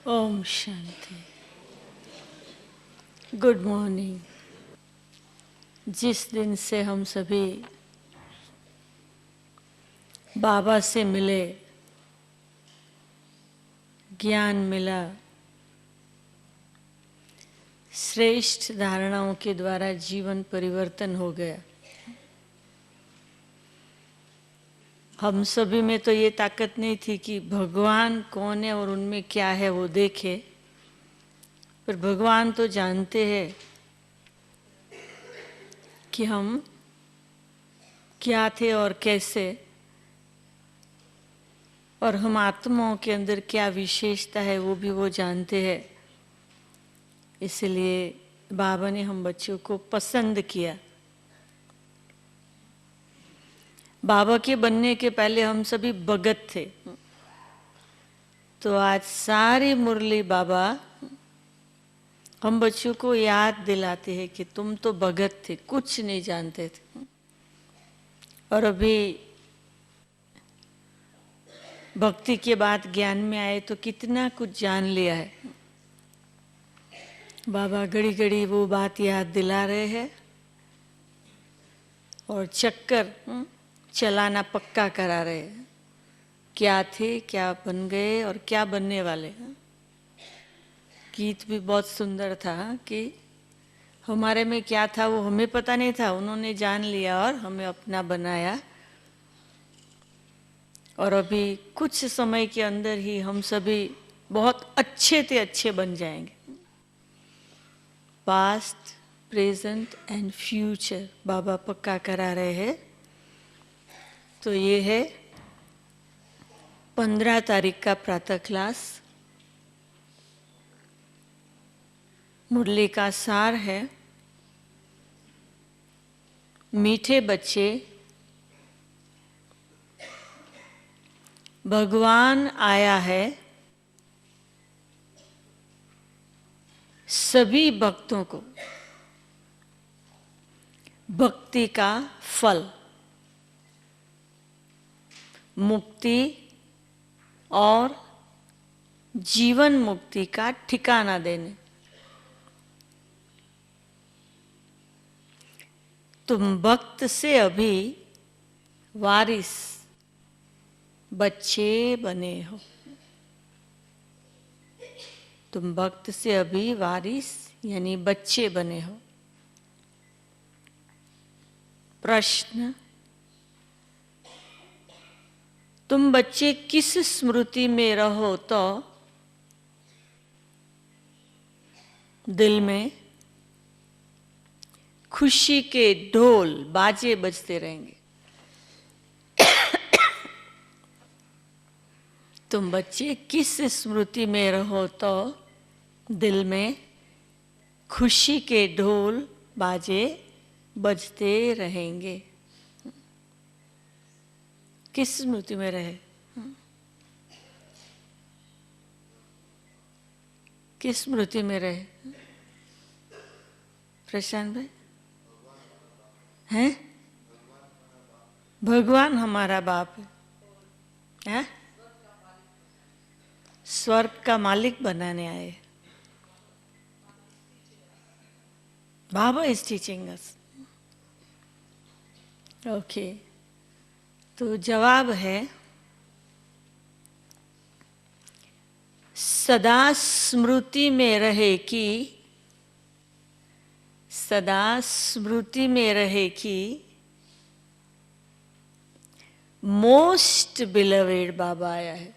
Om Shanti. Good morning. जिस दिन से हम सभी बाबा से मिले, ज्ञान मिला, श्रेष्ठ धारणाओं के द्वारा जीवन परिवर्तन हो गया। हम सभी में तो ये ताकत नहीं थी कि भगवान कौन है और उनमें क्या है वो देखे, पर भगवान तो जानते हैं कि हम क्या थे और कैसे, और हम आत्माओं के अंदर क्या विशेषता है वो भी वो जानते हैं। इसलिए बाबा ने हम बच्चों को पसंद किया। बाबा के बनने के पहले हम सभी भगत थे, तो आज सारी मुरली बाबा हम बच्चों को याद दिलाते हैं कि तुम तो भगत थे, कुछ नहीं जानते थे, और अभी भक्ति के बाद ज्ञान में आए तो कितना कुछ जान लिया है। बाबा घड़ी घड़ी वो बात याद दिला रहे हैं और चक्कर चलाना पक्का करा रहे हैं। क्या थे, क्या बन गए और क्या बनने वाले हैं। गीत भी बहुत सुंदर था कि हमारे में क्या था वो हमें पता नहीं था, उन्होंने जान लिया और हमें अपना बनाया, और अभी कुछ समय के अंदर ही हम सभी बहुत अच्छे से अच्छे बन जाएंगे। पास्ट, प्रेजेंट एंड फ्यूचर बाबा पक्का करा रहे हैं। तो ये है 15 तारीख का प्रातः क्लास। मुरली का सार है, मीठे बच्चे, भगवान आया है सभी भक्तों को भक्ति का फल, मुक्ति और जीवन मुक्ति का ठिकाना देने। तुम भक्त से अभी वारिस बच्चे बने हो। तुम भक्त से अभी वारिस यानी बच्चे बने हो। प्रश्न, तुम बच्चे किस स्मृति में रहो तो दिल में खुशी के ढोल बाजे बजते रहेंगे। तुम बच्चे किस स्मृति में रहो तो दिल में खुशी के ढोल बाजे बजते रहेंगे। किस स्मृति में रहे? किस स्मृति में रहे? प्रशांत भाई हैं? भगवान हमारा बाप है, स्वर्ग का मालिक बनाने आए। बाबा इज टीचिंग अस। ओके, तो जवाब है सदा स्मृति में रहे कि, सदा स्मृति में रहे कि मोस्ट बिलवेड बाबा आया है।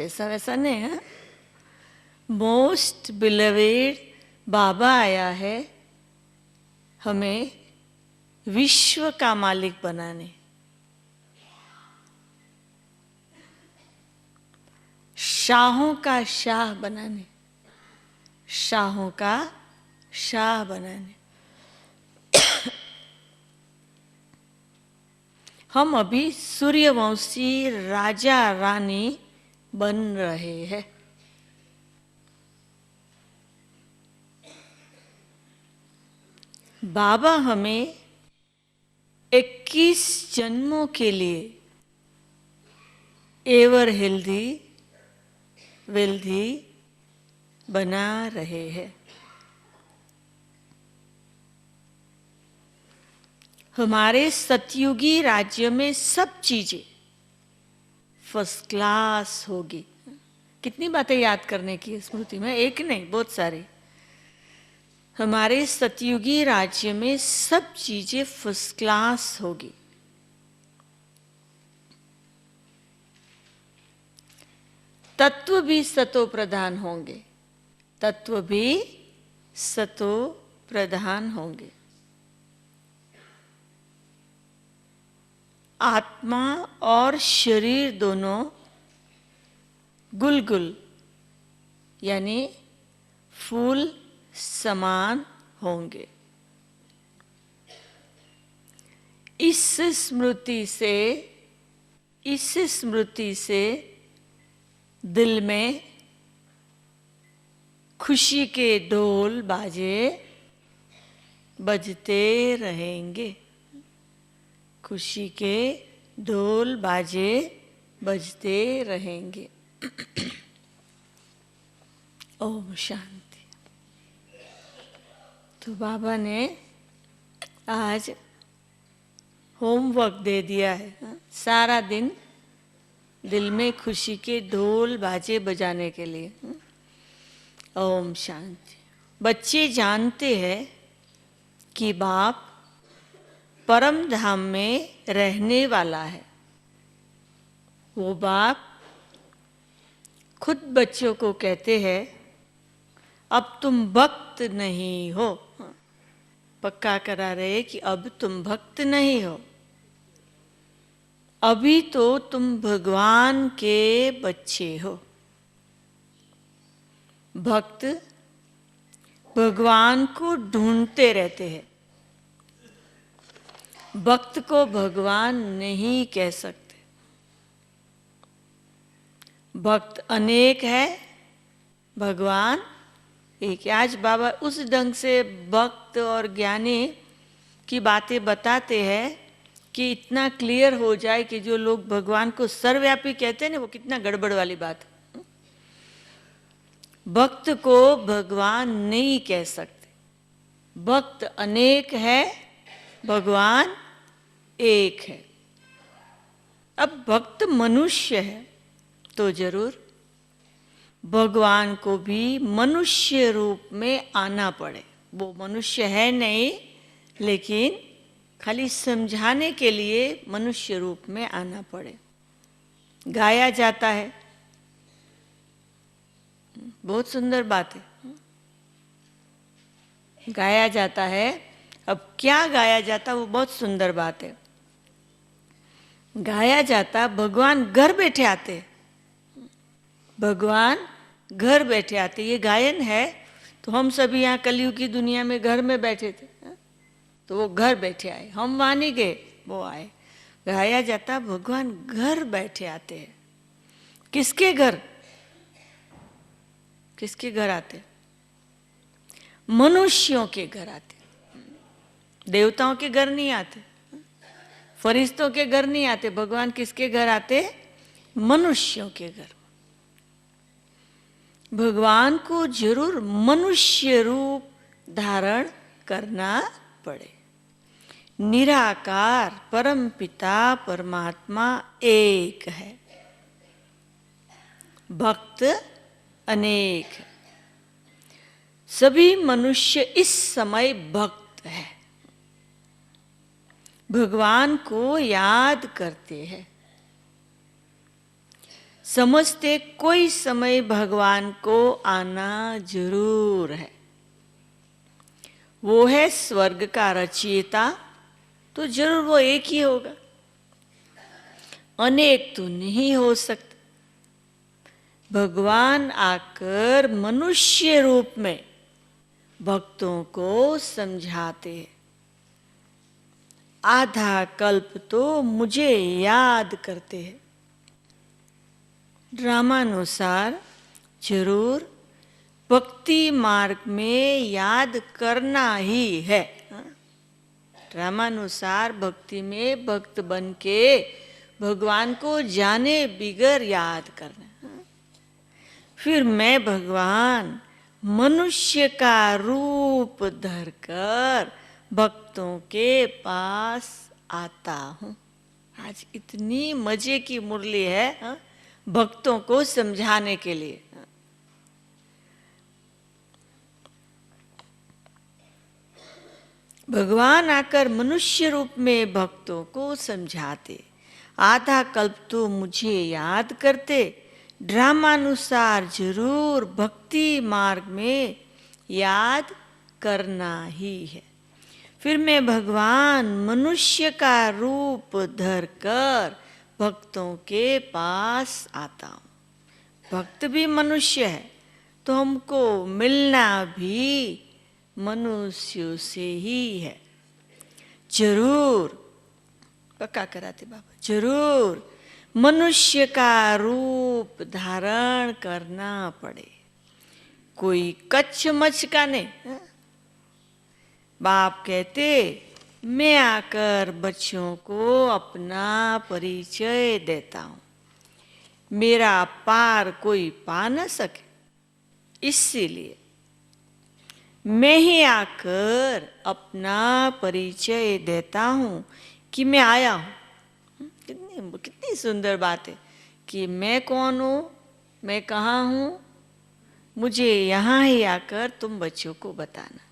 ऐसा वैसा नहीं है, मोस्ट बिलवेड बाबा आया है हमें विश्व का मालिक बनाने, शाहों का शाह बनाने, शाहों का शाह बनाने। हम अभी सूर्यवंशी राजा रानी बन रहे हैं। बाबा हमें 21 जन्मों के लिए एवर हेल्दी, वेल्दी, बना रहे हैं। हमारे सतयुगी राज्य में सब चीजें फर्स्ट क्लास होगी। कितनी बातें याद करने की स्मृति में, एक नहीं बहुत सारी। हमारे सतयुगी राज्य में सब चीजें फर्स्ट क्लास होगी। तत्व भी सतो प्रधान होंगे, तत्व भी सतो प्रधान होंगे। आत्मा और शरीर दोनों गुलगुल यानी फूल समान होंगे। इस स्मृति से दिल में खुशी के ढोल बाजे बजते रहेंगे। खुशी के ढोल बाजे बजते रहेंगे। ओम शांति। तो बाबा ने आज होमवर्क दे दिया है, सारा दिन दिल में खुशी के ढोल बाजे बजाने के लिए। ओम शांति। बच्चे जानते हैं कि बाप परम धाम में रहने वाला है। वो बाप खुद बच्चों को कहते हैं, अब तुम भक्त नहीं हो। पक्का करा रहे कि अब तुम भक्त नहीं हो, अभी तो तुम भगवान के बच्चे हो। भक्त भगवान को ढूंढते रहते हैं। भक्त को भगवान नहीं कह सकते। भक्त अनेक है, भगवान एक। आज बाबा उस ढंग से भक्त और ज्ञानी की बातें बताते हैं कि इतना क्लियर हो जाए कि जो लोग भगवान को सर्वव्यापी कहते हैं ना, वो कितना गड़बड़ वाली बात है। भक्त को भगवान नहीं कह सकते। भक्त अनेक है, भगवान एक है। अब भक्त मनुष्य है तो जरूर भगवान को भी मनुष्य रूप में आना पड़े। वो मनुष्य है नहीं, लेकिन खाली समझाने के लिए मनुष्य रूप में आना पड़े। गाया जाता है, बहुत सुंदर बात है, गाया जाता है। अब क्या गाया जाता, वो बहुत सुंदर बात है। गाया जाता, भगवान घर बैठे आते, भगवान घर बैठे आते। ये गायन है तो हम सभी यहाँ कलयुग की दुनिया में घर में बैठे थे, तो वो घर बैठे आए, हम वहां नहीं गए, वो आए। गाया जाता, भगवान घर बैठे आते हैं। किसके घर? किसके घर आते? मनुष्यों के घर आते। देवताओं के घर नहीं आते, फरिश्तों के घर नहीं आते। भगवान किसके घर आते? मनुष्यों के घर। भगवान को जरूर मनुष्य रूप धारण करना पड़े। निराकार परम पिता परमात्मा एक है, भक्त अनेक है। सभी मनुष्य इस समय भक्त है, भगवान को याद करते हैं। समझते कोई समय भगवान को आना जरूर है। वो है स्वर्ग का रचयिता, तो जरूर वो एक ही होगा, अनेक तो नहीं हो सकते। भगवान आकर मनुष्य रूप में भक्तों को समझाते हैं। आधा कल्प तो मुझे याद करते हैं। ड्रामानुसार जरूर भक्ति मार्ग में याद करना ही है। ड्रामानुसार भक्ति में भक्त बन के भगवान को जाने बिगर याद करना। फिर मैं भगवान मनुष्य का रूप धरकर भक्तों के पास आता हूँ। आज इतनी मजे की मुरली है, हा? भक्तों को समझाने के लिए। भगवान आकर मनुष्य रूप में भक्तों को समझाते। आधा कल्प तो मुझे याद करते, ड्रामानुसार जरूर भक्ति मार्ग में याद करना ही है। फिर मैं भगवान मनुष्य का रूप धरकर भक्तों के पास आता हूँ। भक्त भी मनुष्य है, तो हमको मिलना भी मनुष्यों से ही है। जरूर, पक्का कराते बाबा, जरूर मनुष्य का रूप धारण करना पड़े, कोई कच्छ मच्छ का नहीं। बाप कहते, मैं आकर बच्चों को अपना परिचय देता हूँ, मेरा पार कोई पा न सके, इसीलिए मैं ही आकर अपना परिचय देता हूँ कि मैं आया हूँ। कितनी सुंदर बात है कि मैं कौन हूँ, मैं कहाँ हूँ, मुझे यहाँ ही आकर तुम बच्चों को बताना।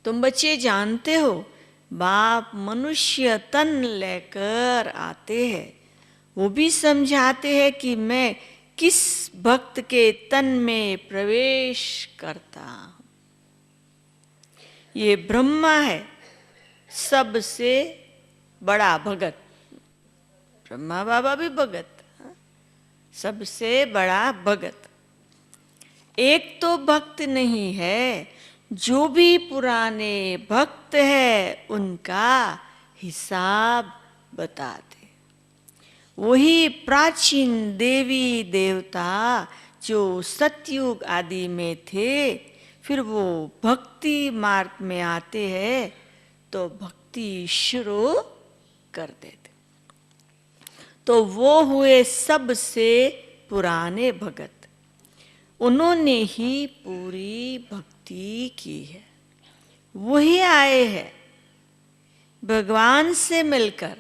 तुम बच्चे जानते हो, बाप मनुष्य तन लेकर आते हैं, वो भी समझाते हैं कि मैं किस भक्त के तन में प्रवेश करता हूं। ये ब्रह्मा है सबसे बड़ा भगत, ब्रह्मा बाबा भी भगत, सबसे बड़ा भगत। एक तो भक्त नहीं है, जो भी पुराने भक्त है उनका हिसाब बताते। वही प्राचीन देवी देवता जो सतयुग आदि में थे, फिर वो भक्ति मार्ग में आते हैं तो भक्ति शुरू कर देते। तो वो हुए सबसे पुराने भगत, उन्होंने ही पूरी भक्ति की है। वही आए हैं भगवान से मिलकर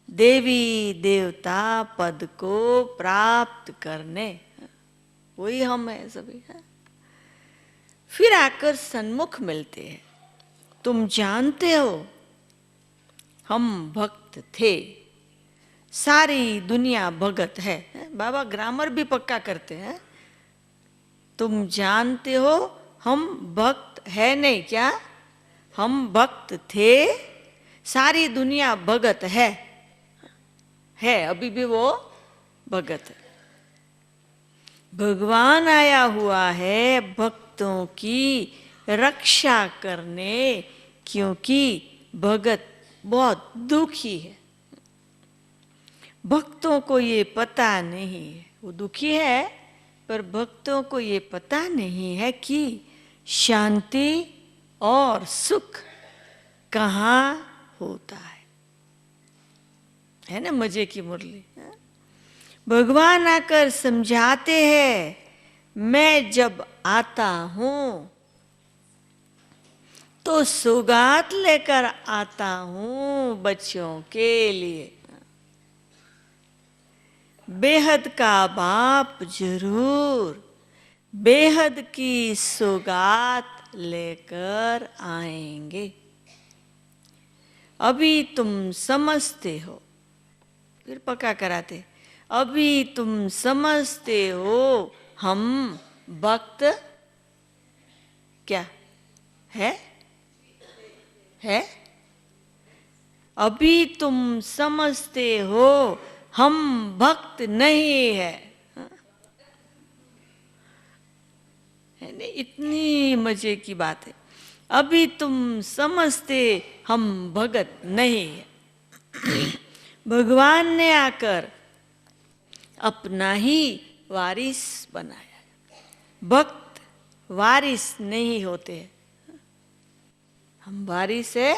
देवी देवता पद को प्राप्त करने, वही हम हैं सभी हैं। फिर आकर सन्मुख मिलते हैं। तुम जानते हो हम भक्त थे, सारी दुनिया भगत है। बाबा ग्रामर भी पक्का करते हैं। तुम जानते हो हम भक्त है नहीं क्या, हम भक्त थे, सारी दुनिया भगत है, अभी भी वो भगत है। भगवान आया हुआ है भक्तों की रक्षा करने, क्योंकि भगत बहुत दुखी है। भक्तों को ये पता नहीं है, वो दुखी है, पर भक्तों को ये पता नहीं है कि शांति और सुख कहाँ होता है ना। मजे की मुरली। भगवान आकर समझाते हैं, मैं जब आता हूं तो सौगात लेकर आता हूं बच्चों के लिए। बेहद का बाप जरूर बेहद की सौगात लेकर आएंगे। अभी तुम समझते हो, फिर पक्का कराते, अभी तुम समझते हो हम भक्त क्या है? अभी तुम समझते हो हम भक्त नहीं है। इतनी मजे की बात है। अभी तुम समझते हम भगत नहीं है। भगवान ने आकर अपना ही वारिस बनाया। भक्त वारिस नहीं होते, हम वारिस है,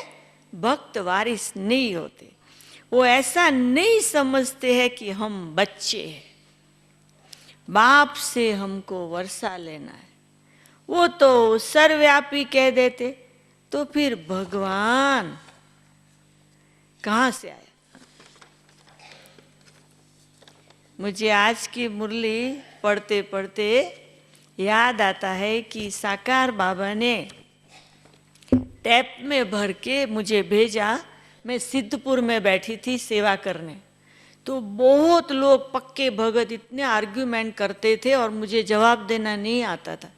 भक्त वारिस नहीं होते। वो ऐसा नहीं समझते हैं कि हम बच्चे हैं। बाप से हमको वर्षा लेना है। वो तो सर्वव्यापी कह देते, तो फिर भगवान कहाँ से आया? मुझे आज की मुरली पढ़ते पढ़ते याद आता है कि साकार बाबा ने टैप में भर के मुझे भेजा। मैं सिद्धपुर में बैठी थी सेवा करने, तो बहुत लोग पक्के भगत इतने आर्ग्यूमेंट करते थे और मुझे जवाब देना नहीं आता था।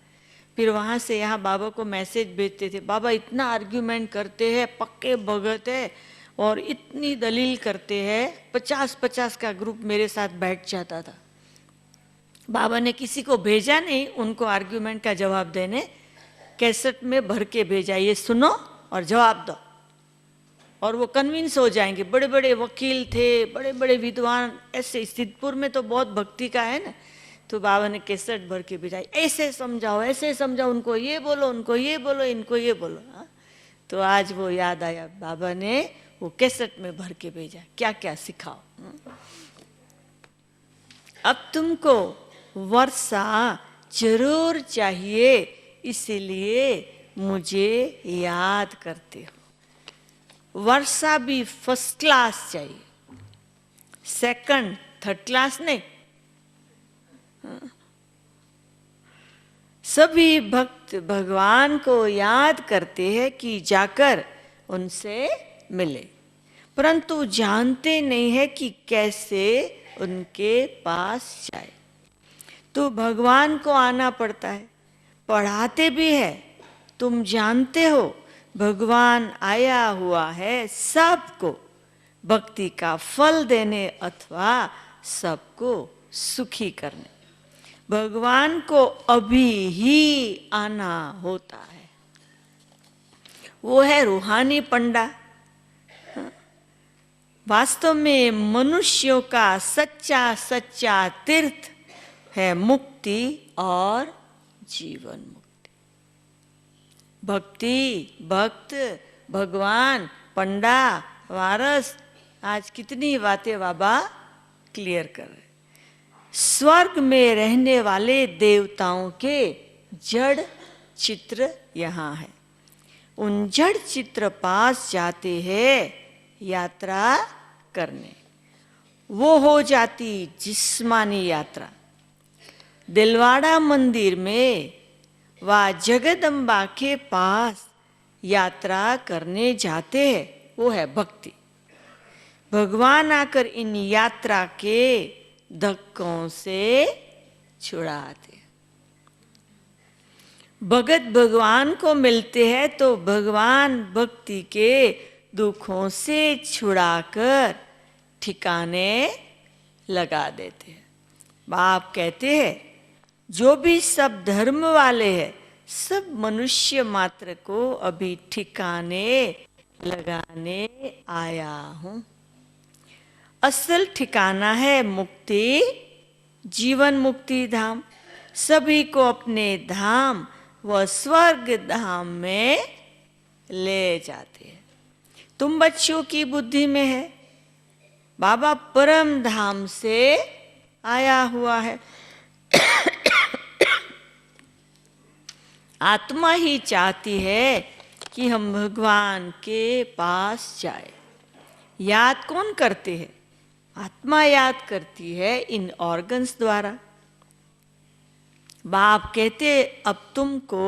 फिर वहाँ से यहाँ बाबा को मैसेज भेजते थे, बाबा इतना आर्ग्यूमेंट करते हैं, पक्के भगत है और इतनी दलील करते हैं। 50-50 का ग्रुप मेरे साथ बैठ जाता था। बाबा ने किसी को भेजा नहीं उनको आर्ग्यूमेंट का जवाब देने, कैसेट में भर के भेजा, ये सुनो और जवाब दो, और वो कन्विंस हो जाएंगे। बड़े बड़े वकील थे, बड़े बड़े विद्वान, ऐसे सिद्धपुर में तो बहुत भक्ति का है ना। तो बाबा ने कैसेट भर के भेजा, ऐसे समझाओ, ऐसे समझाओ, उनको ये बोलो, उनको ये बोलो, इनको ये बोलो। हाँ? तो आज वो याद आया, बाबा ने वो कैसेट में भर के भेजा, क्या क्या सिखाओ। अब तुमको वर्षा जरूर चाहिए, इसीलिए मुझे याद करते हो। वर्षा भी फर्स्ट क्लास चाहिए, सेकंड थर्ड क्लास नहीं। सभी भक्त भगवान को याद करते हैं कि जाकर उनसे मिले, परंतु जानते नहीं है कि कैसे उनके पास जाए। तो भगवान को आना पड़ता है। पढ़ाते भी है, तुम जानते हो भगवान आया हुआ है सबको भक्ति का फल देने अथवा सबको सुखी करने। भगवान को अभी ही आना होता है। वो है रूहानी पंडा। वास्तव में मनुष्यों का सच्चा सच्चा तीर्थ है मुक्ति और जीवन मुक्ति। भक्ति, भक्त, भगवान, पंडा, वारस, आज कितनी बातें बाबा क्लियर कर रहे। स्वर्ग में रहने वाले देवताओं के जड़ चित्र यहाँ है। उन जड़ चित्र पास जाते हैं यात्रा करने, वो हो जाती जिस्मानी यात्रा। दिलवाड़ा मंदिर में व जगदम्बा के पास यात्रा करने जाते हैं, वो है भक्ति। भगवान आकर इन यात्रा के धक्कों से छुड़ाते। भगत भगवान को मिलते हैं तो भगवान भक्ति के दुखों से छुड़ाकर ठिकाने लगा देते हैं। बाप कहते हैं जो भी सब धर्म वाले हैं सब मनुष्य मात्र को अभी ठिकाने लगाने आया हूं। असल ठिकाना है मुक्ति, जीवन मुक्ति धाम। सभी को अपने धाम व स्वर्ग धाम में ले जाते हैं। तुम बच्चों की बुद्धि में है बाबा परम धाम से आया हुआ है। आत्मा ही चाहती है कि हम भगवान के पास जाए। याद कौन करते हैं? आत्मा याद करती है इन ऑर्गन्स द्वारा। बाप कहते अब तुमको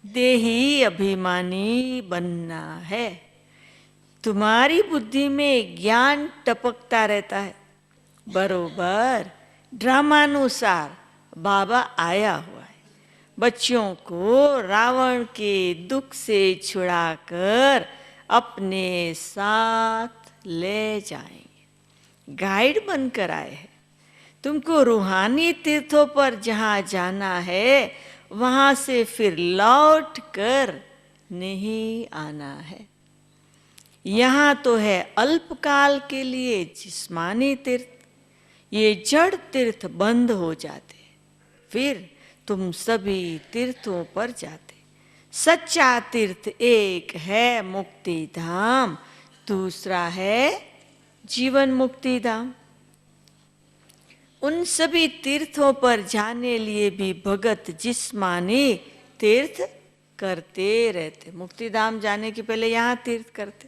देही अभिमानी बनना है। तुम्हारी बुद्धि में ज्ञान टपकता रहता है। बरोबर ड्रामानुसार बाबा आया हुआ है। बच्चों को रावण के दुख से छुड़ाकर अपने साथ ले जाएंगे। गाइड बनकर आए हैं। तुमको रूहानी तीर्थों पर जहाँ जाना है वहाँ से फिर लौट कर नहीं आना है। यहाँ तो है अल्पकाल के लिए जिस्मानी तीर्थ। ये जड़ तीर्थ बंद हो जाते, फिर तुम सभी तीर्थों पर जाते। सच्चा तीर्थ एक है मुक्ति धाम, दूसरा है जीवन मुक्ति धाम। उन सभी तीर्थों पर जाने लिए भी भगत जिस्मानी तीर्थ करते रहते। मुक्तिधाम जाने के पहले यहाँ तीर्थ करते।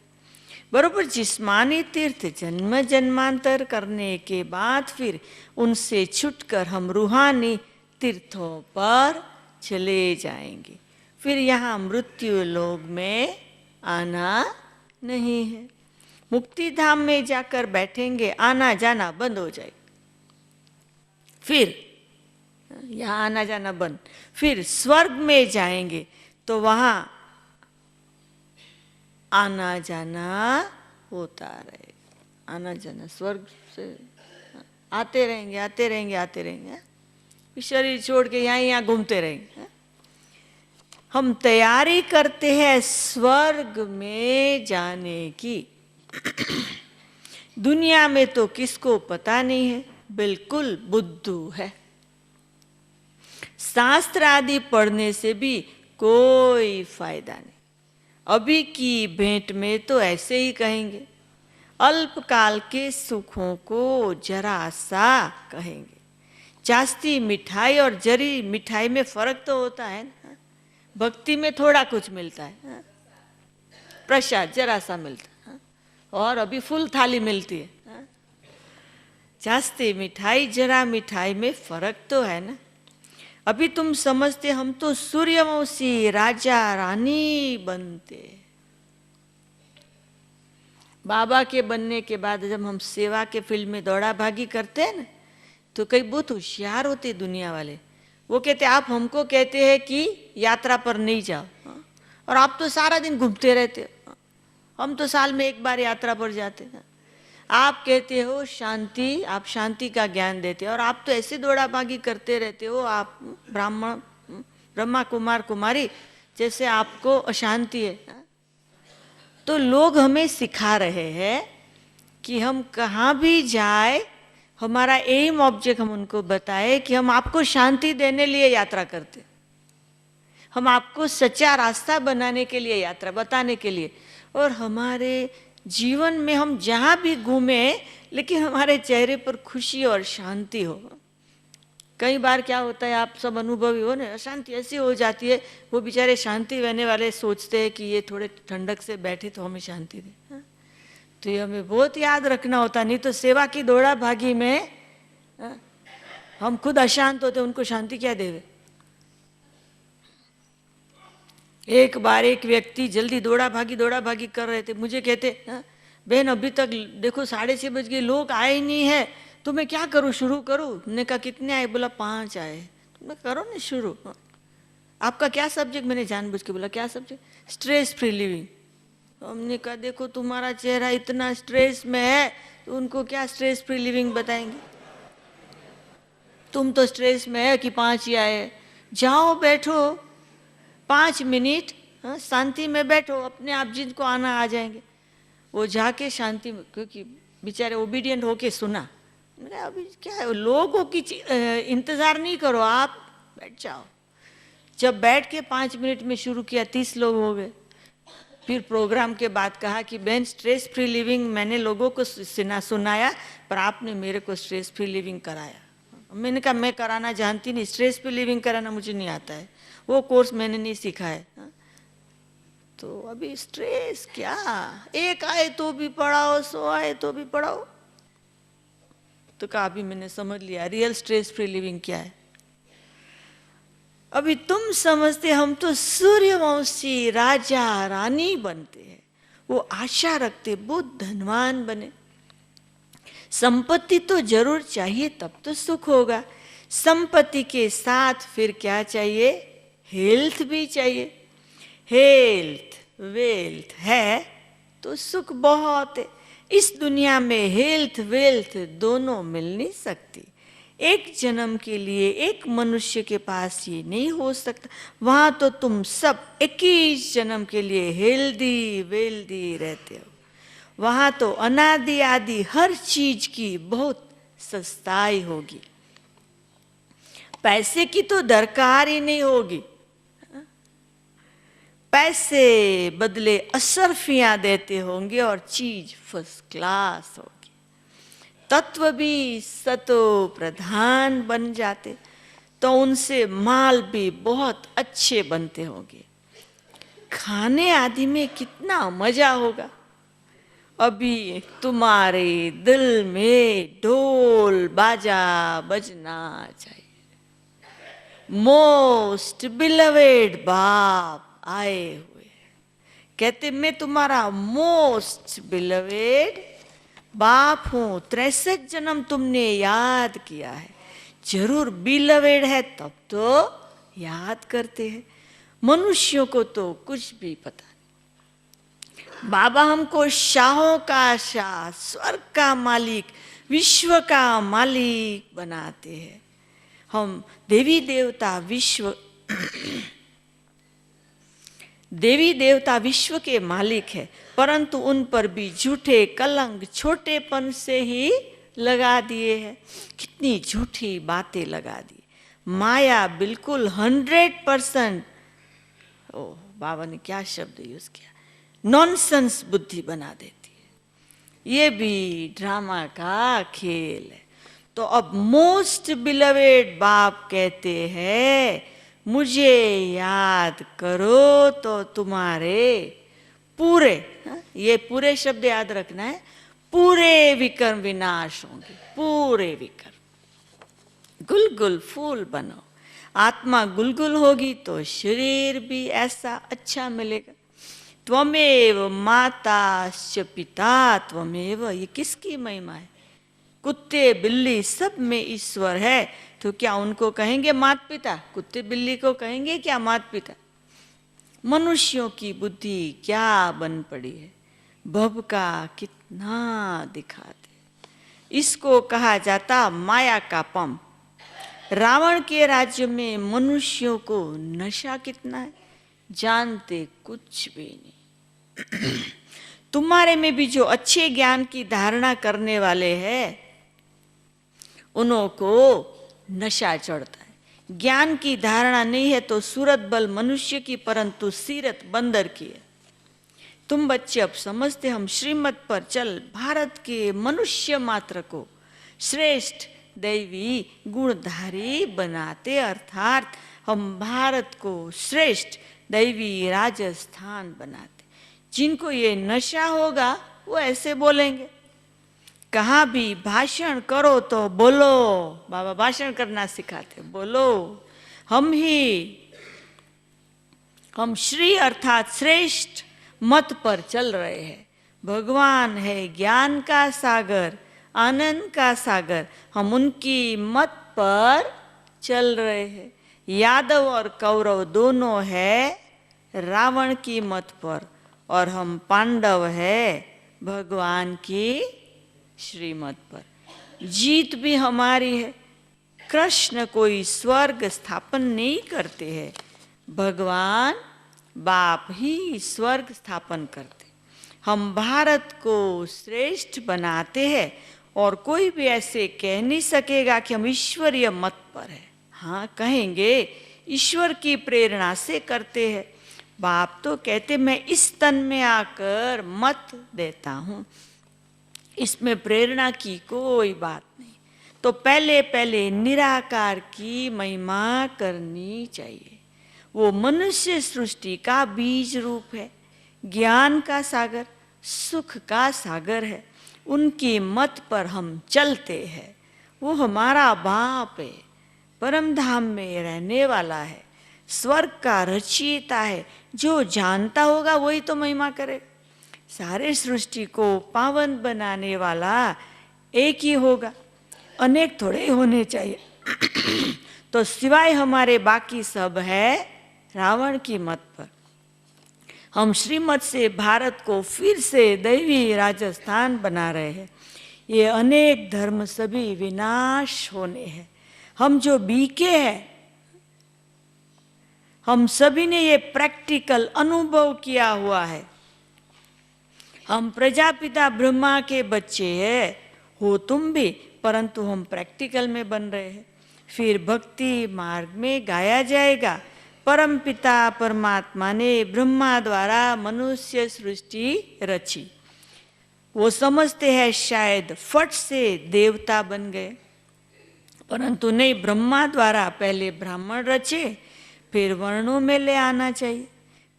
बरोबर जिस्मानी तीर्थ जन्म जन्मांतर करने के बाद फिर उनसे छुटकर हम रूहानी तीर्थों पर चले जाएंगे। फिर यहाँ मृत्यु लोक में आना नहीं है। मुक्ति धाम में जाकर बैठेंगे, आना जाना बंद हो जाएगा। फिर यहाँ आना जाना बंद। फिर स्वर्ग में जाएंगे तो वहाँ आना जाना होता रहेगा। आना जाना स्वर्ग से आते रहेंगे, आते रहेंगे, आते रहेंगे। शरीर छोड़ के यहाँ घूमते रहेंगे। हम तैयारी करते हैं स्वर्ग में जाने की। दुनिया में तो किसको पता नहीं है, बिल्कुल बुद्धू है। शास्त्र आदि पढ़ने से भी कोई फायदा नहीं। अभी की भेंट में तो ऐसे ही कहेंगे, अल्पकाल के सुखों को जरा सा कहेंगे। जास्ती मिठाई और जरी मिठाई में फर्क तो होता है ना। भक्ति में थोड़ा कुछ मिलता है, प्रसाद जरा सा मिलता है, और अभी फुल थाली मिलती है। जास्ती मिठाई जरा मिठाई में फर्क तो है ना। अभी तुम समझते हम तो सूर्यवंशी राजा रानी बनते। बाबा के बनने के बाद जब हम सेवा के फील्ड में दौड़ा भागी करते हैं ना, तो कई बहुत होशियार होते दुनिया वाले। वो कहते आप हमको कहते हैं कि यात्रा पर नहीं जाओ, और आप तो सारा दिन घूमते रहते हो। हम तो साल में एक बार यात्रा पर जाते हैं। आप कहते हो शांति, आप शांति का ज्ञान देते हो, और आप तो ऐसे दौड़ा भागी करते रहते हो। आप ब्राह्मण, ब्रह्मा कुमार कुमारी जैसे आपको अशांति है। तो लोग हमें सिखा रहे हैं कि हम कहाँ भी जाए, हमारा एम ऑब्जेक्ट हम उनको बताए कि हम आपको शांति देने लिए यात्रा करते, हम आपको सच्चा रास्ता बनाने के लिए यात्रा बताने के लिए। और हमारे जीवन में हम जहाँ भी घूमे, लेकिन हमारे चेहरे पर खुशी और शांति हो। कई बार क्या होता है, आप सब अनुभवी हो ना, अशांति ऐसी हो जाती है, वो बेचारे शांति रहने वाले सोचते हैं कि ये थोड़े ठंडक से बैठे तो हमें शांति दे। तो ये हमें बहुत याद रखना होता, नहीं तो सेवा की दौड़ा भागी में हम खुद अशांत होते, उनको शांति क्या देवे। एक बार एक व्यक्ति जल्दी दौड़ा भागी कर रहे थे, मुझे कहते बहन अभी तक देखो 6:30 बज गए, लोग आए ही नहीं है, तो मैं क्या करूँ, शुरू करूँ? मैंने कहा कितने आए? बोला 5 आए। तो मैं करो ना शुरू। आपका क्या सब्जेक्ट? मैंने जानबूझ के बोला क्या सब्जेक्ट? Stress free living. हमने कहा देखो तुम्हारा चेहरा इतना स्ट्रेस में है, तो उनको क्या स्ट्रेस फ्री लिविंग बताएंगे? तुम तो स्ट्रेस में है कि 5 ही आए। जाओ बैठो 5 मिनट, शांति में बैठो, अपने आप जिनको आना आ जाएंगे। वो जाके शांति में, क्योंकि बेचारे ओबीडियंट होके सुना। मैंने अभी क्या है, लोगों की इंतजार नहीं करो, आप बैठ जाओ। जब बैठ के 5 मिनट में शुरू किया, 30 लोग हो गए। फिर प्रोग्राम के बाद कहा कि बहन स्ट्रेस फ्री लिविंग मैंने लोगों को सुनाया, पर आपने मेरे को स्ट्रेस फ्री लिविंग कराया। मैंने कहा मैं कराना जानती नहीं, स्ट्रेस फ्री लिविंग कराना मुझे नहीं आता है, वो कोर्स मैंने नहीं सीखा है। तो अभी स्ट्रेस क्या, एक आए तो भी पढ़ाओ, 100 आए तो भी पढ़ाओ। तो कहा अभी मैंने समझ लिया रियल स्ट्रेस फ्री लिविंग क्या है। अभी तुम समझते हम तो सूर्यवंशी राजा रानी बनते हैं, वो आशा रखते बहुत धनवान बने। संपत्ति तो जरूर चाहिए, तब तो सुख होगा। संपत्ति के साथ फिर क्या चाहिए? हेल्थ भी चाहिए। हेल्थ वेल्थ है तो सुख बहुत है। इस दुनिया में हेल्थ वेल्थ दोनों मिल नहीं सकती। एक जन्म के लिए एक मनुष्य के पास ये नहीं हो सकता। वहां तो तुम सब 21 जन्म के लिए हेल्दी वेल्दी रहते हो। वहां तो अनादि आदि हर चीज की बहुत सस्ताई होगी, पैसे की तो दरकार ही नहीं होगी। पैसे बदले असरफियां देते होंगे और चीज फर्स्ट क्लास होगी। तत्व भी सतो प्रधान बन जाते तो उनसे माल भी बहुत अच्छे बनते होंगे, खाने आदि में कितना मजा होगा। अभी तुम्हारे दिल में ढोल बाजा बजना चाहिए। मोस्ट बिलवेड बाप आए हुए, कहते मैं तुम्हारा मोस्ट बिलवेड बाप हूं, 63 जन्म तुमने याद किया है, जरूर बिलवेड है तब तो याद करते हैं। मनुष्यों को तो कुछ भी पता नहीं। बाबा हमको शाहों का शाह, स्वर्ग का मालिक, विश्व का मालिक बनाते हैं। हम देवी देवता विश्व के मालिक है, परंतु उन पर भी झूठे कलंक छोटेपन से ही लगा दिए हैं। कितनी झूठी बातें लगा दी। माया बिल्कुल 100%, ओ बाबा ने क्या शब्द यूज किया, नॉनसेंस बुद्धि बना देती है। ये भी ड्रामा का खेल है। तो अब मोस्ट बिलवेड बाप कहते हैं मुझे याद करो तो तुम्हारे पूरे, ये पूरे शब्द याद रखना है, पूरे विकर्म विनाश होंगे। पूरे विकर्म, गुलगुल फूल बनो। आत्मा गुलगुल होगी तो शरीर भी ऐसा अच्छा मिलेगा। त्वमेव माता च पिता त्वमेव, ये किसकी महिमा है? कुत्ते बिल्ली सब में ईश्वर है, तो क्या उनको कहेंगे माता पिता? कुत्ते बिल्ली को कहेंगे क्या माता पिता? मनुष्यों की बुद्धि क्या बन पड़ी है, भव का कितना दिखाते। इसको कहा जाता माया का पंप। रावण के राज्य में मनुष्यों को नशा कितना है, जानते कुछ भी नहीं। तुम्हारे में भी जो अच्छे ज्ञान की धारणा करने वाले हैं, उन्हों को नशा चढ़ता है। ज्ञान की धारणा नहीं है तो सूरत बल मनुष्य की, परंतु सीरत बंदर की है। तुम बच्चे अब समझते, हम श्रीमत पर चल भारत के मनुष्य मात्र को श्रेष्ठ दैवी गुणधारी बनाते, अर्थात हम भारत को श्रेष्ठ दैवी राजस्थान बनाते। जिनको ये नशा होगा वो ऐसे बोलेंगे। कहाँ भी भाषण करो तो बोलो, बाबा भाषण करना सिखाते, बोलो हम श्री अर्थात श्रेष्ठ मत पर चल रहे हैं। भगवान है ज्ञान का सागर, आनंद का सागर, हम उनकी मत पर चल रहे हैं। यादव और कौरव दोनों है रावण की मत पर, और हम पांडव है भगवान की श्रीमत पर। जीत भी हमारी है। कृष्ण कोई स्वर्ग स्थापन नहीं करते हैं, भगवान बाप ही स्वर्ग स्थापन करते। हम भारत को श्रेष्ठ बनाते हैं, और कोई भी ऐसे कह नहीं सकेगा कि हम ईश्वरीय मत पर है। हाँ कहेंगे, ईश्वर की प्रेरणा से करते हैं। बाप तो कहते मैं इस तन में आकर मत देता हूँ, इसमें प्रेरणा की कोई बात नहीं। तो पहले पहले निराकार की महिमा करनी चाहिए। वो मनुष्य सृष्टि का बीज रूप है, ज्ञान का सागर, सुख का सागर है। उनकी मत पर हम चलते हैं। वो हमारा बाप है, परम धाम में रहने वाला है, स्वर्ग का रचयिता है। जो जानता होगा वही तो महिमा करे। सारे सृष्टि को पावन बनाने वाला एक ही होगा, अनेक थोड़े होने चाहिए। तो सिवाय हमारे बाकी सब है रावण की मत पर। हम श्रीमत से भारत को फिर से दैवी राजस्थान बना रहे हैं। ये अनेक धर्म सभी विनाश होने हैं। हम जो बीके हैं, हम सभी ने ये प्रैक्टिकल अनुभव किया हुआ है। हम प्रजापिता ब्रह्मा के बच्चे हैं, हो तुम भी, परंतु हम प्रैक्टिकल में बन रहे हैं। फिर भक्ति मार्ग में गाया जाएगा, परम पिता परमात्मा ने ब्रह्मा द्वारा मनुष्य सृष्टि रची। वो समझते हैं शायद फट से देवता बन गए, परंतु नहीं, ब्रह्मा द्वारा पहले ब्राह्मण रचे, फिर वर्णों में ले आना चाहिए।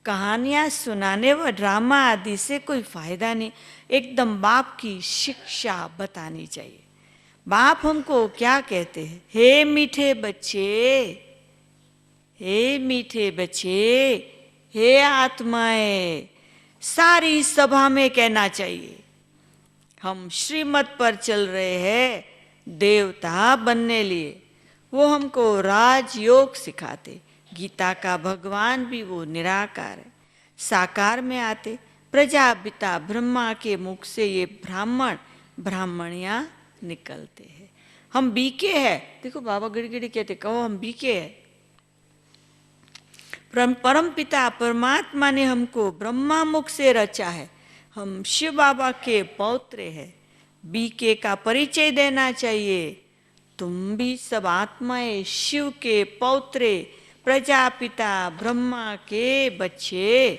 कहानियां सुनाने व ड्रामा आदि से कोई फायदा नहीं, एकदम बाप की शिक्षा बतानी चाहिए। बाप हमको क्या कहते हैं? हे मीठे बच्चे, हे मीठे बच्चे, हे आत्माएं, सारी सभा में कहना चाहिए हम श्रीमत पर चल रहे हैं देवता बनने लिए। वो हमको राजयोग सिखाते। गीता का भगवान भी वो निराकार है, साकार में आते। प्रजापिता ब्रह्मा के मुख से ये ब्राह्मण ब्राह्मणियां निकलते हैं। हम बीके हैं, देखो बाबा गिड़गिड़ी कहते, कहो हम बीके हैं। परम पिता परमात्मा ने हमको ब्रह्मा मुख से रचा है, हम शिव बाबा के पौत्रे हैं। बीके का परिचय देना चाहिए। तुम भी सब आत्माएं शिव के पौत्रे, प्रजापिता ब्रह्मा के बच्चे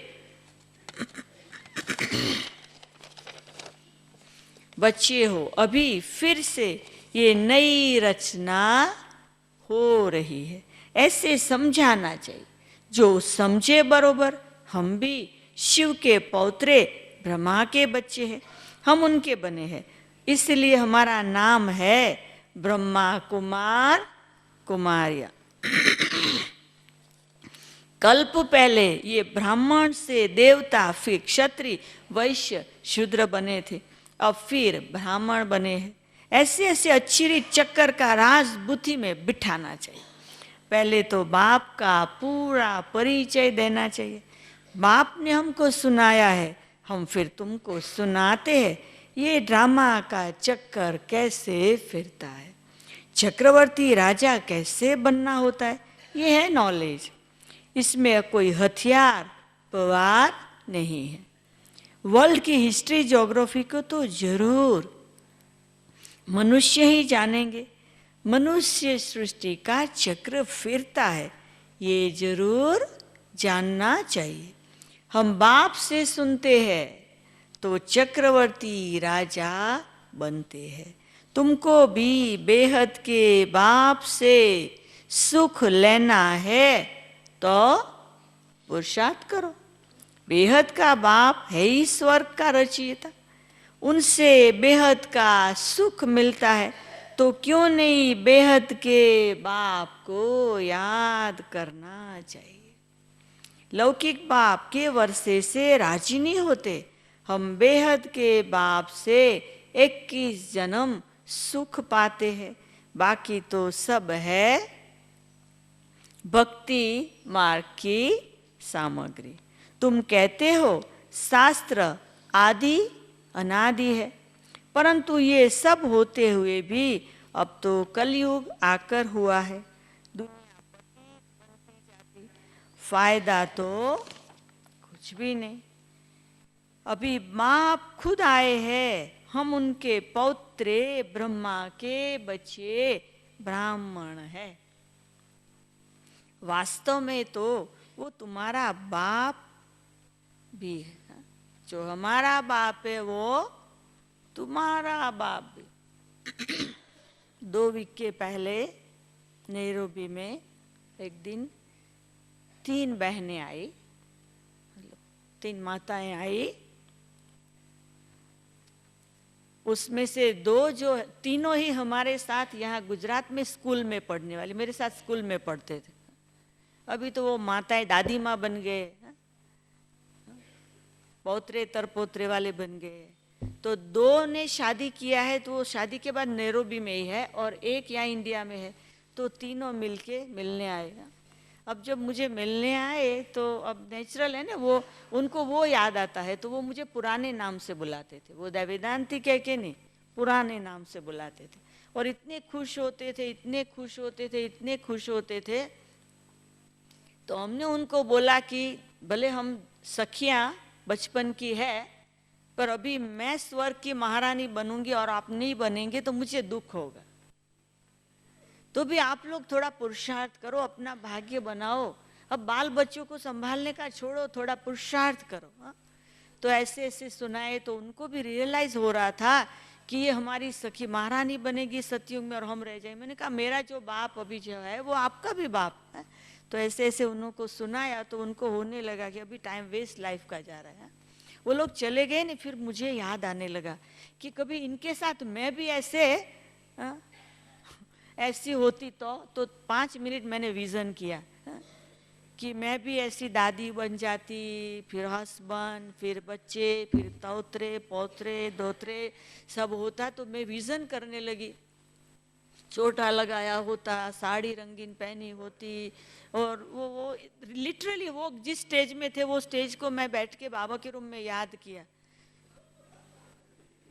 बच्चे हो। अभी फिर से ये नई रचना हो रही है, ऐसे समझाना चाहिए। जो समझे बरोबर, हम भी शिव के पौत्रे ब्रह्मा के बच्चे हैं, हम उनके बने हैं, इसलिए हमारा नाम है ब्रह्मा कुमार कुमारिया। कल्प पहले ये ब्राह्मण से देवता, फिर क्षत्रिय, वैश्य, शूद्र बने थे, अब फिर ब्राह्मण बने हैं। ऐसे ऐसे अच्छी चक्कर का राज बुद्धि में बिठाना चाहिए। पहले तो बाप का पूरा परिचय देना चाहिए। बाप ने हमको सुनाया है, हम फिर तुमको सुनाते हैं ये ड्रामा का चक्कर कैसे फिरता है, चक्रवर्ती राजा कैसे बनना होता है, ये है नॉलेज। इसमें कोई हथियार पवार नहीं है। वर्ल्ड की हिस्ट्री ज्योग्राफी को तो जरूर मनुष्य ही जानेंगे। मनुष्य सृष्टि का चक्र फिरता है, ये जरूर जानना चाहिए। हम बाप से सुनते हैं तो चक्रवर्ती राजा बनते हैं। तुमको भी बेहद के बाप से सुख लेना है तो पुरुषार्थ करो। बेहद का बाप है ही स्वर्ग का रचयिता, उनसे बेहद का सुख मिलता है, तो क्यों नहीं बेहद के बाप को याद करना चाहिए। लौकिक बाप के वर्षे से राजी नहीं होते, हम बेहद के बाप से 21 जन्म सुख पाते हैं। बाकी तो सब है भक्ति मार्ग की सामग्री। तुम कहते हो शास्त्र आदि अनादि है, परंतु ये सब होते हुए भी अब तो कलयुग आकर हुआ है। दुनिया बढ़ती जाती, फायदा तो कुछ भी नहीं। अभी बाप खुद आए हैं, हम उनके पौत्रे ब्रह्मा के बच्चे ब्राह्मण है। वास्तव में तो वो तुम्हारा बाप भी है, जो हमारा बाप है वो तुम्हारा बाप भी। 2 वीक के पहले नैरोबी में एक दिन 3 बहनें आई, 3 माताएं आई। उसमें से 2 जो तीनों ही हमारे साथ यहाँ गुजरात में स्कूल में पढ़ने वाली, मेरे साथ स्कूल में पढ़ते थे। अभी तो वो माताएं दादी माँ बन गए, पौत्रे तरपोत्रे वाले बन गए। तो 2 ने शादी किया है, तो वो शादी के बाद नैरोबी में ही है और एक यहाँ इंडिया में है। तो तीनों मिलके मिलने आए। अब जब मुझे मिलने आए तो अब नेचुरल है ना, वो उनको वो याद आता है, तो वो मुझे पुराने नाम से बुलाते थे। वो वेदांती कह के नहीं, पुराने नाम से बुलाते थे। और इतने खुश होते थे, इतने खुश होते थे, इतने खुश होते थे। तो हमने उनको बोला कि भले हम सखियां बचपन की है, पर अभी मैं स्वर्ग की महारानी बनूंगी और आप नहीं बनेंगे तो मुझे दुख होगा। तो भी आप लोग थोड़ा पुरुषार्थ करो, अपना भाग्य बनाओ। अब बाल बच्चों को संभालने का छोड़ो, थोड़ा पुरुषार्थ करो। हा? तो ऐसे ऐसे सुनाए, तो उनको भी रियलाइज हो रहा था कि ये हमारी सखी महारानी बनेगी सतयुग में और हम रह जाए। मैंने कहा मेरा जो बाप अभी जो है वो आपका भी बाप है। तो ऐसे ऐसे उनको सुनाया तो उनको होने लगा कि अभी टाइम वेस्ट लाइफ का जा रहा है। वो लोग चले गए ना, फिर मुझे याद आने लगा कि कभी इनके साथ मैं भी ऐसे ऐसी होती तो 5 मिनट मैंने विजन किया कि मैं भी ऐसी दादी बन जाती, फिर हस्बैंड, फिर बच्चे, फिर तौतरे पोतरे दोतरे सब होता। तो मैं विजन करने लगी, चोटा लगाया होता, साड़ी रंगीन पहनी होती, और वो लिटरली वो जिस स्टेज में थे वो स्टेज को मैं बैठ के बाबा के रूम में याद किया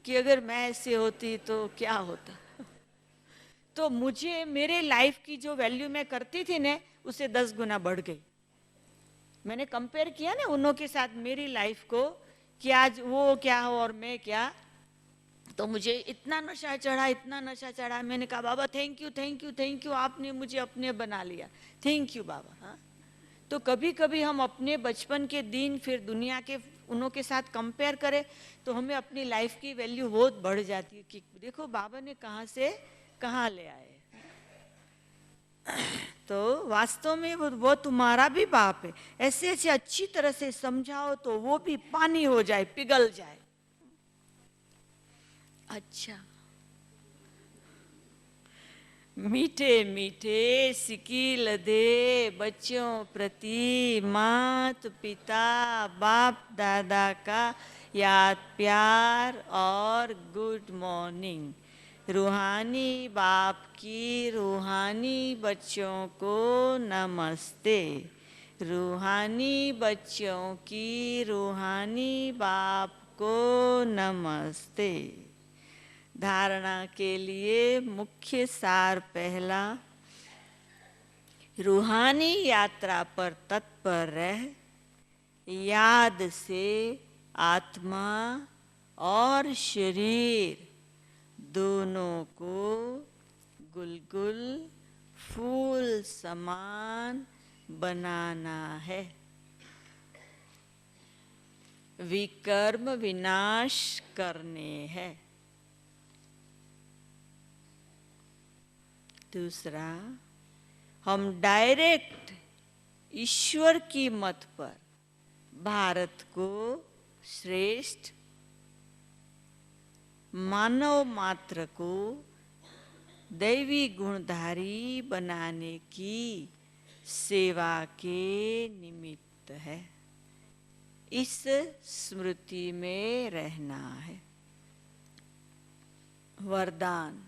कि अगर मैं ऐसी होती तो क्या होता। तो मुझे मेरे लाइफ की जो वैल्यू मैं करती थी ना, उससे 10 गुना बढ़ गई। मैंने कंपेयर किया ना उन्हों के साथ मेरी लाइफ को कि आज वो क्या हो और मैं क्या। तो मुझे इतना नशा चढ़ा, इतना नशा चढ़ा। मैंने कहा बाबा thank you thank you thank you, आपने मुझे अपने बना लिया, थैंक यू बाबा। हाँ, तो कभी कभी हम अपने बचपन के दिन फिर दुनिया के उन्हों के साथ कंपेयर करें तो हमें अपनी लाइफ की वैल्यू बहुत बढ़ जाती है कि देखो बाबा ने कहाँ से कहाँ ले आए। तो वास्तव में वो तुम्हारा भी बाप है। ऐसे ऐसे अच्छी तरह से समझाओ तो वो भी पानी हो जाए, पिघल जाए। अच्छा, मीठे मीठे सिकील दे बच्चों प्रति मात पिता बाप दादा का याद प्यार और गुड मॉर्निंग। रूहानी बाप की रूहानी बच्चों को नमस्ते। रूहानी बच्चों की रूहानी बाप को नमस्ते। धारणा के लिए मुख्य सार पहला, रूहानी यात्रा पर तत्पर रह, याद से आत्मा और शरीर दोनों को गुलगुल फूल समान बनाना है। विकर्म विनाश करने हैं। दूसरा, हम डायरेक्ट ईश्वर की मत पर भारत को श्रेष्ठ, मानव मात्र को दैवी गुणधारी बनाने की सेवा के निमित्त है। इस स्मृति में रहना है। वरदान,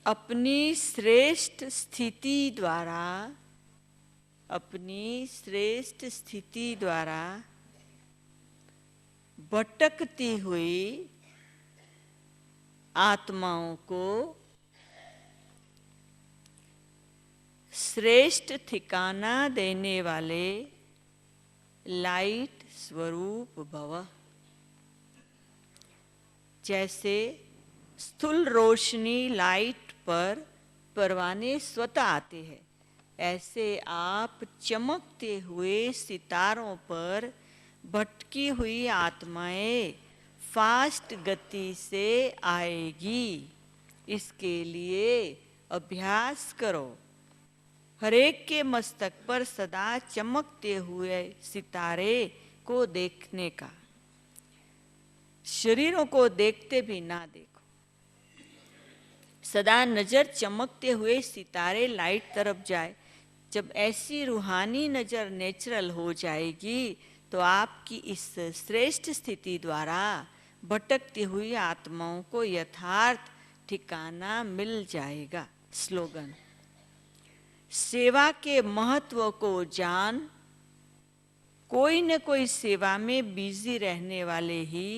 अपनी श्रेष्ठ स्थिति द्वारा, अपनी श्रेष्ठ स्थिति द्वारा भटकती हुई आत्माओं को श्रेष्ठ ठिकाना देने वाले लाइट स्वरूप भव। जैसे स्थूल रोशनी लाइट पर परवाने स्वतः आते हैं, ऐसे आप चमकते हुए सितारों पर भटकी हुई आत्माएं फास्ट गति से आएगी। इसके लिए अभ्यास करो। हरेक के मस्तक पर सदा चमकते हुए सितारे को देखने का। शरीरों को देखते भी ना देखो, सदा नजर चमकते हुए सितारे लाइट तरफ जाए। जब ऐसी रूहानी नजर नेचुरल हो जाएगी तो आपकी इस श्रेष्ठ स्थिति द्वारा भटकती हुई आत्माओं को यथार्थ ठिकाना मिल जाएगा। स्लोगन, सेवा के महत्व को जान, कोई न कोई सेवा में बिजी रहने वाले ही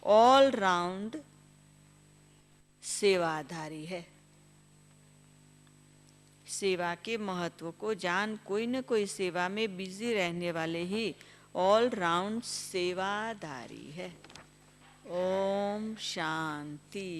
ऑल राउंड सेवाधारी है। सेवा के महत्व को जान, कोई न कोई सेवा में बिजी रहने वाले ही ऑल राउंड सेवाधारी है। ओम शांति।